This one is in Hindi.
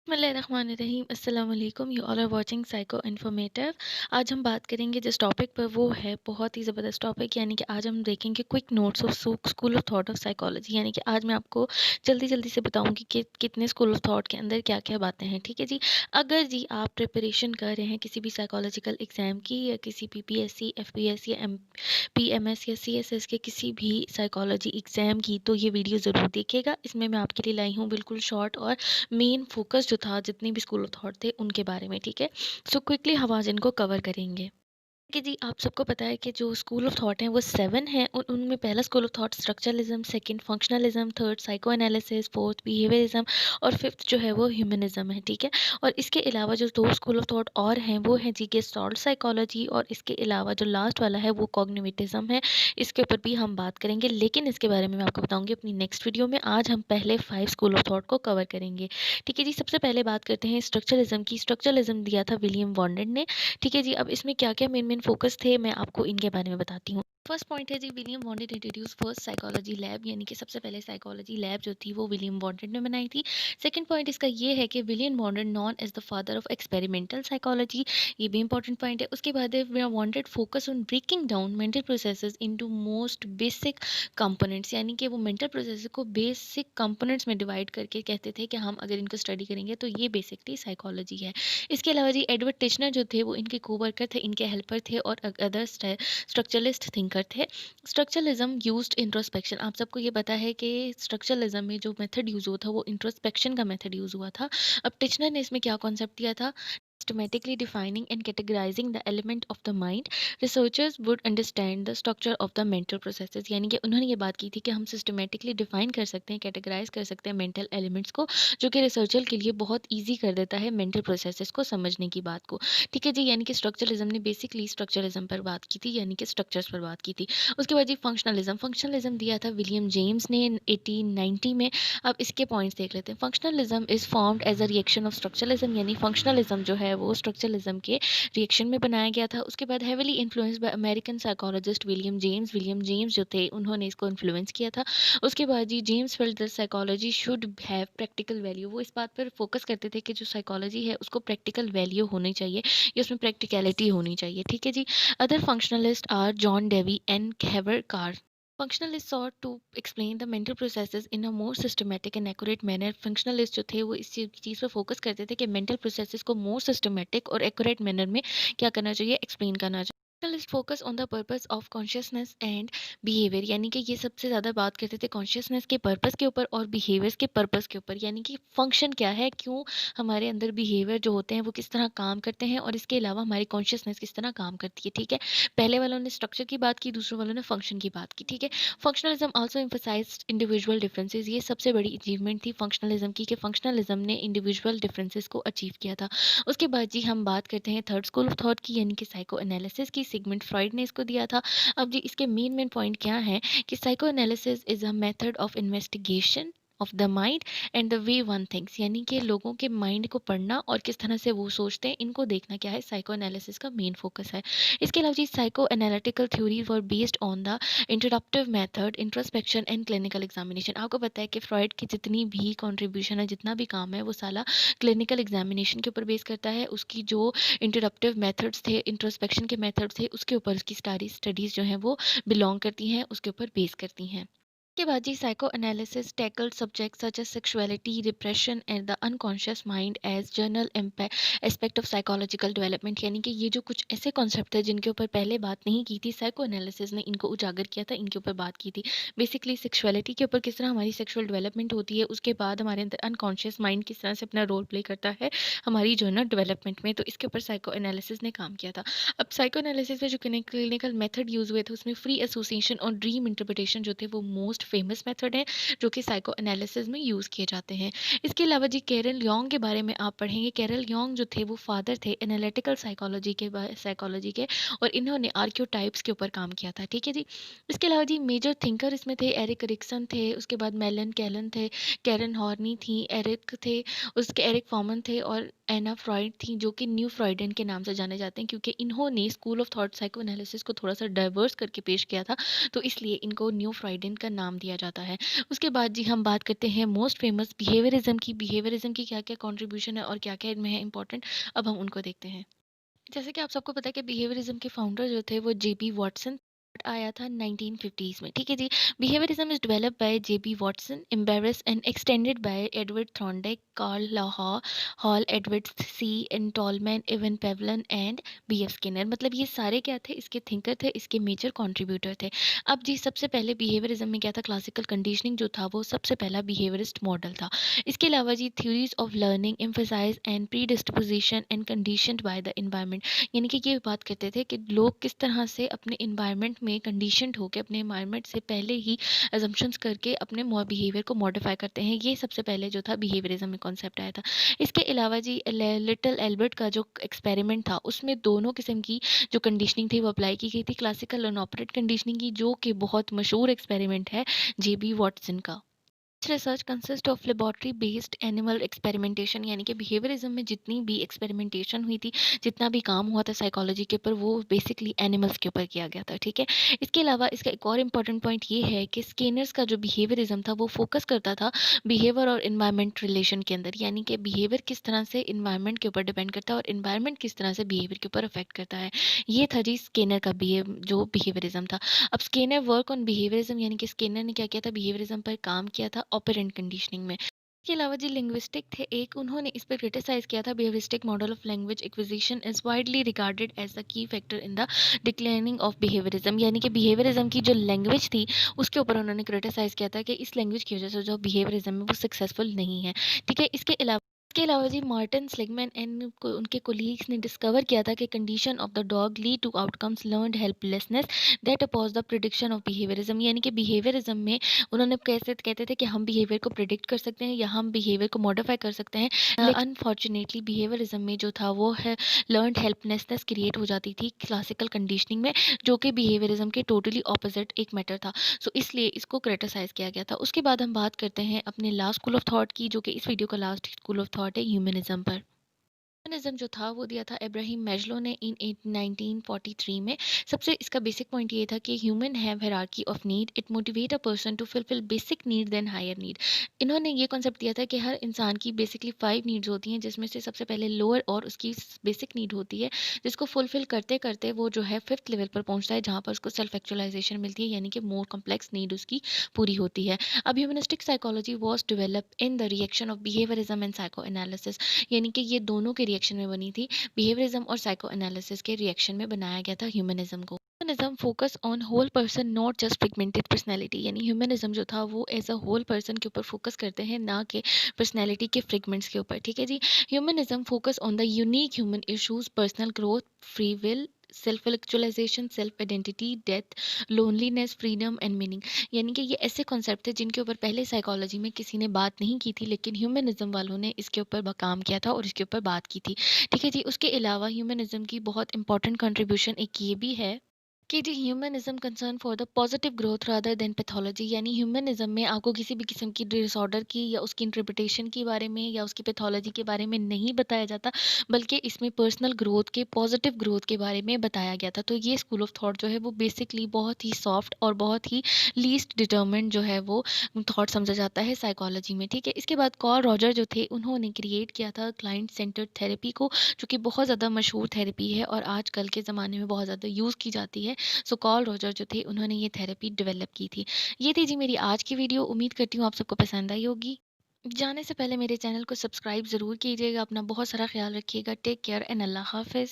बिस्मिल्लाहिर्रहमानिर्रहीम अस्सलाम वालेकुम। You all are watching psycho informative. आज हम बात करेंगे जिस टॉपिक पर, वो है बहुत ही ज़बरदस्त टॉपिक, यानी कि आज हम देखेंगे quick notes of school of thought of psychology. यानी कि आज मैं आपको जल्दी जल्दी से बताऊंगी कि कितने स्कूल ऑफ थॉट के अंदर क्या क्या बातें हैं। ठीक है जी। अगर जी आप प्रिपरेशन कर रहे हैं किसी भी साइकोलॉजिकल एग्ज़ाम की, या किसी PPSC FPS या PMS या CSS के किसी भी साइकोलॉजी एग्ज़ाम की, तो ये वीडियो ज़रूर देखिएगा। इसमें मैं आपके लिए लाई हूँ बिल्कुल शॉर्ट और मेन फोकस जो था जितने भी स्कूल ऑफ थॉट थे उनके बारे में। ठीक है। सो क्विकली हम आज इनको कवर करेंगे कि जी आप सबको पता है कि जो स्कूल ऑफ थॉट हैं वो 7 हैं। उनमें पहला school of thought structuralism, second functionalism, third psycho analysis, fourth behaviourism और फिफ्थ जो है वो ह्यूमनिज्म है। ठीक है। और इसके अलावा जो दो स्कूल ऑफ थॉट और हैं वो हैं जी गेस्टाल्ट साइकोलॉजी, और इसके अलावा जो लास्ट वाला है वो कॉग्निटिविज्म है। इसके ऊपर भी हम बात करेंगे, लेकिन इसके बारे में मैं आपको बताऊंगी अपनी नेक्स्ट वीडियो में। आज हम पहले 5 स्कूल ऑफ थॉट को कवर करेंगे। ठीक है जी। सबसे पहले बात करते हैं स्ट्रक्चरलिज्म की। स्ट्रक्चरलिज्म दिया था विलियम वॉन्डेड ने। ठीक है जी। अब इसमें क्या क्या मेन मेन फोकस थे मैं आपको इनके बारे में बताती हूँ। फर्स्ट पॉइंट है जी William Wundt introduce first psychology lab, यानी कि सबसे पहले साइकोलॉजी लैब जो थी वो विलियम वॉन्डेड ने बनाई थी। सेकंड पॉइंट इसका ये है कि William Wundt known as the father of experimental psychology, ये भी इंपॉर्टेंट पॉइंट है। उसके बाद है Wundt focus on breaking down mental processes into most basic components, यानी कि वो मेंटल प्रोसेस को बेसिक कंपोनेंट्स में डिवाइड करके कहते थे कि हम अगर इनको स्टडी करेंगे तो ये बेसिकली साइकोलॉजी है। इसके अलावा जी एडवर्ड टिश्नर जो थे वो इनके कोवर्कर थे, इनके हेल्पर थे और अदर स्ट्रक्चरलिस्ट थिंकर थे। Structuralism used introspection. आप सबको ये पता है कि स्ट्रक्चरलिज्म में जो मेथड यूज हुआ था वो इंट्रोस्पेक्शन का मेथड यूज हुआ था। अब टिश्नर ने इसमें क्या कॉन्सेप्ट दिया था? Systematically defining and categorizing the element of the mind, researchers would understand the structure of the mental processes। यानी कि उन्होंने ये बात की थी कि हम सिस्टमेटिकली डिफाइन कर सकते हैं, कैटेगराइज कर सकते हैं मेंटल एलिमेंट्स को, जो कि रिसर्चर के लिए बहुत ईजी कर देता है मेंटल प्रोसेसेस को समझने की बात को। ठीक है जी। यानी कि स्ट्रक्चरलिज्म ने बेसिकली स्ट्रक्चरलिज्म पर बात की थी, यानी कि स्ट्रक्चर्स पर बात की थी। उसके बाद जी फंक्शनलिज्म। फंक्शनलिज्म दिया था विलियम जेम्स ने 1890 में। अब इसके पॉइंट्स देख लेते हैं। Functionalism is formed as a reaction of structuralism, यानी फंक्शनलिज्म जो है वो स्ट्रक्चरलिज्म के रिएक्शन में बनाया गया था। उसके बाद heavily influenced by American psychologist William James. William James जो थे उन्होंने इसको इन्फ्लुएंस किया था। उसके बाद जी James felt the psychology should have practical value. वो इस बात पर फोकस करते थे कि जो साइकोलॉजी है उसको प्रैक्टिकल वैल्यू होनी चाहिए, या उसमें प्रैक्टिकलिटी होनी चाहिए। ठीक है जी। Other functionalist are John Dewey and Harvey Carr. Functionalists sought to explain the mental processes in a more systematic and accurate manner। Functionalists जो थे वो इस चीज़ पर फोकस करते थे कि मेंटल प्रोसेसेस को मोर सिस्टमेटिक और एक्यूरेट मैनर में क्या करना चाहिए, एक्सप्लेन करना चाहिए। Functionalists focus on the purpose of consciousness and behavior, यानी कि ये सबसे ज़्यादा बात करते थे कॉन्शियसनेस के पर्पस के ऊपर और बिहेवियर्स के पर्पस के ऊपर, यानी कि फंक्शन क्या है, क्यों हमारे अंदर बिहेवियर जो होते हैं वो किस तरह काम करते हैं, और इसके अलावा हमारी कॉन्शियसनेस किस तरह काम करती है। ठीक है। पहले वालों ने स्ट्रक्चर की बात की, दूसरों वालों ने फंक्शन की बात की। ठीक है। Functionalism also emphasized individual differences. ये सबसे बड़ी अचीवमेंट थी फंक्शनलिज्म की, कि फंक्शनलिज्म ने इंडिविजुअल डिफरेंसेस को अचीव किया था। उसके बाद जी हम बात करते हैं थर्ड स्कूल ऑफ थॉट की, यानी कि साइको एनालिसिस की। सिगमंड फ्रॉइड ने इसको दिया था। अब जी इसके मेन मेन पॉइंट क्या है कि psycho analysis is a method of investigation of the mind and the way one thinks, यानी कि लोगों के माइंड को पढ़ना और किस तरह से वो सोचते हैं इनको देखना क्या है, साइको एनालिसिस का मेन फोकस है। इसके अलावा जी psychoanalytical theory were based on the introductive method, introspection and clinical examination. आपको पता है कि फ्रॉइड की जितनी भी कंट्रीब्यूशन है, जितना भी काम है, वो सारा क्लिनिकल एग्जामिनेशन के ऊपर बेस करता है। उसकी जो इंट्रोडक्टिव मेथड्स थे, इंट्रोस्पेक्शन के मेथड्स थे, उसके ऊपर उसकी सारी स्टडीज़ जो हैं वो बिलोंग करती हैं, उसके ऊपर बेस करती हैं। के बाद जी psychoanalysis tackled subjects such as sexuality, repression and the unconscious mind as general aspect of psychological development, यानी कि ये जो कुछ ऐसे कॉन्सेप्ट है जिनके ऊपर पहले बात नहीं की थी, साइको एनालिसिस ने इनको उजागर किया था, इनके ऊपर बात की थी। बेसिकली सेक्सुअलिटी के ऊपर किस तरह हमारी सेक्सुअल डेवलपमेंट होती है, उसके बाद हमारे अंदर अनकॉन्शियस माइंड किस तरह से अपना रोल प्ले करता है हमारी जो है ना डेवलपमेंट में, तो इसके ऊपर साइको एनालिसिस ने काम किया था। अब साइको एनालिसिस में जो क्लिनिकल मेथड यूज़ हुए थे उसमें फ्री एसोसिएशन और ड्रीम इंटरप्रिटेशन जो थे वो मोस्ट फेमस मेथड है, जो कि साइको एनालिसिस में यूज़ किए जाते हैं। इसके अलावा जी कैरल यंग के बारे में आप पढ़ेंगे। कैरल यंग जो थे वो फादर थे एनालिटिकल साइकोलॉजी के, और इन्होंने आर्क्योटाइप्स के ऊपर काम किया था। ठीक है जी। इसके अलावा जी मेजर थिंकर इसमें थे एरिक रिक्सन थे, उसके बाद मेलन कैलन थे, कैरन हॉर्नी थी, एरिक थे, उसके एरिक फॉर्मन थे, और एना फ्रॉइड थी, जो कि न्यू फ्रॉइडन के नाम से जाने जाते हैं, क्योंकि इन्होंने school of thought psycho analysis को थोड़ा सा डाइवर्स करके पेश किया था, तो इसलिए इनको न्यू फ्रॉइडन का नाम दिया जाता है। उसके बाद जी हम बात करते हैं मोस्ट फेमस बिहेवियरिज़्म की। बिहेवियरिज़्म की क्या-क्या कंट्रीब्यूशन है और क्या-क्या इनमें है इम्पोर्टेंट, अब हम उनको देखते हैं। जैसे कि आप सबको पता है कि बिहेवियरिज्म के फाउंडर जो थे वो जेबी वॉटसन आया था 1950s में। ठीक है जी। Behaviourism is developed by JB Watson, embraced and extended by Edward Thorndike, Carl Lahore, Hull, Edward C, and Tolman, Ivan Pavlov and BF Skinner. मतलब ये सारे क्या थे, इसके थिंकर थे, इसके मेजर कंट्रीब्यूटर थे। अब जी सबसे पहले बिहेवियरिज्म में क्या था, क्लासिकल कंडीशनिंग जो था वो सबसे पहला बिहेवियरिस्ट मॉडल था। इसके अलावा जी theories of learning emphasize and predisposition and conditioned by the environment. यानी कि ये बात करते थे कि लोग किस तरह से अपने इन्वायरमेंट में कंडीशनड होकर अपने इन्वायरमेंट से पहले ही अजम्पशंस करके अपने बिहेवियर को मॉडिफाई करते हैं। ये सबसे पहले जो था बिहेवियरिज्म में कॉन्सेप्ट आया था। इसके अलावा जी लिटिल एल्बर्ट का जो एक्सपेरिमेंट था उसमें दोनों किस्म की जो कंडीशनिंग थी वो अप्लाई की गई थी, क्लासिकल और ऑपरेट कंडीशनिंग की, जो कि बहुत मशहूर एक्सपेरिमेंट है जेबी वॉटसन का। Research consist of laboratory based animal experimentation. यानी कि बिहेवियरिज्म में जितनी भी एक्सपेरिमेंटेशन हुई थी, जितना भी काम हुआ था साइकोलॉजी के ऊपर, वो बेसिकली एनिमल्स के ऊपर किया गया था। ठीक है। इसके अलावा इसका एक और इम्पॉर्टेंट पॉइंट ये है कि स्किनर्स का जो बिहेवियरिज्म था वो फोकस करता था बिहेवियर और इन्वायरमेंट रिलेशन के अंदर। यानी कि बिहेवियर किस तरह से इन्वायरमेंट के ऊपर डिपेंड करता है और इन्वायरमेंट किस तरह से बिहेवियर के ऊपर अफेक्ट करता है। ये था जी स्किनर का जो बिहेवियरिज्म था। अब स्किनर वर्क ऑन बिहेवियरिज्म, यानी कि स्किनर ने क्या किया था, बिहेवियरिज्म पर काम किया था ऑपरेंट कंडीशनिंग में। इसके अलावा जो लिंग्विस्टिक थे एक, उन्होंने इस पर क्रिटिसाइज किया था, behavioristic model of language acquisition is widely regarded as the key factor in the declining of behaviorism. यानी कि बिहेवियरिज्म की जो लैंग्वेज थी उसके ऊपर उन्होंने क्रिटिसाइज किया था कि इस लैंग्वेज की वजह से जो बिहेवियरिज्म है वो सक्सेसफुल नहीं है। ठीक है। इसके अलावा जी मार्टिन सेलिगमैन एंड उनके कोलीग्स ने डिस्कवर किया था कि condition of the dog lead to outcomes learned helplessness that oppose the prediction of behaviorism. यानी कि बिहेवियरिज्म में उन्होंने कैसे कहते थे कि हम बिहेवियर को प्रिडिक्ट कर सकते हैं या हम बिहेवियर को मॉडिफाई कर सकते हैं, लेकिन अनफॉर्चुनेटली बिहेवियरिज्म में जो था वो है लर्नड हेल्पलेसनेस क्रिएट हो जाती थी क्लासिकल कंडीशनिंग में, जो कि बिहेवियरिज्म के टोटली ऑपोजिट एक मैटर था। सो इसलिए इसको क्रिटिसाइज किया गया था। उसके बाद हम बात करते हैं अपने लास्ट स्कूल ऑफ थॉट की, जो कि इस वीडियो का लास्ट स्कूल ऑफ थॉट है ह्यूमनिज्म पर। ह्यूमनिज्म जो था वो दिया था इब्राहिम मैस्लो ने इन 1943 में। सबसे इसका बेसिक पॉइंट ये था कि human have hierarchy of need, it motivate a person to fulfil basic need then higher need. इन्होंने ये कॉन्सेप्ट दिया था कि हर इंसान की बेसिकली 5 नीड्स होती हैं, जिसमें से सबसे पहले लोअर और उसकी बेसिक नीड होती है, जिसको फुलफिल करते करते वो जो है 5th लेवल पर पहुंचता है, जहाँ पर उसको सेल्फ एक्चुअलाइजेशन मिलती है, यानी कि मोर कॉम्प्लेक्स नीड उसकी पूरी होती है। अब humanistic psychology was develop in the reaction of behaviourism and psycho analysis. यानी कि ये दोनों के रिएक्शन में बनी थी, बिहेवियरिज्म और साइको एनालिसिस के रिएक्शन में बनाया गया था ह्यूमनिज्म को। Humanism focus on whole person not just pigmented personality. यानी ह्यूमनिज्म जो था वो एज अ होल पर्सन के ऊपर फोकस करते हैं, ना कि पर्सनैलिटी के फ्रेगमेंट्स के ऊपर। ठीक है जी। Humanism focus on the unique human issues, personal growth, free will, self actualisation, self identity, death, loneliness, freedom and meaning. यानी कि ये ऐसे कॉन्सेप्ट थे जिनके ऊपर पहले साइकोलॉजी में किसी ने बात नहीं की थी, लेकिन ह्यूमनिज्म वालों ने इसके ऊपर काम किया था और इसके ऊपर बात की थी। ठीक है जी। उसके अलावा ह्यूमनिज्म की बहुत इंपॉर्टेंट कंट्रीब्यूशन एक ये भी है कि जी humanism concern for the positive growth rather than pathology. यानी ह्यूमनिज्म में आपको किसी भी किस्म की डिसऑर्डर की या उसकी इंटरप्रिटेशन के बारे में या उसकी पैथोलॉजी के बारे में नहीं बताया जाता, बल्कि इसमें पर्सनल ग्रोथ के, पॉजिटिव ग्रोथ के बारे में बताया गया था। तो ये स्कूल ऑफ थॉट जो है वो बेसिकली बहुत ही सॉफ्ट और बहुत ही लीस्ट डिटर्मेंट जो है वो थॉट समझा जाता है साइकोलॉजी में। ठीक है। इसके बाद कॉल रॉजर जो थे उन्होंने क्रिएट किया था क्लाइंट सेंटर्ड थेरेपी को, जो कि बहुत ज़्यादा मशहूर थेरेपी है और आजकल के ज़माने में बहुत ज़्यादा यूज़ की जाती है। सो कॉल रॉजर जो थे उन्होंने ये थेरेपी डेवलप की थी। ये थी जी मेरी आज की वीडियो। उम्मीद करती हूँ आप सबको पसंद आई होगी। जाने से पहले मेरे चैनल को सब्सक्राइब ज़रूर कीजिएगा। अपना बहुत सारा ख्याल रखिएगा। टेक केयर एंड अल्लाह हाफ़िज़।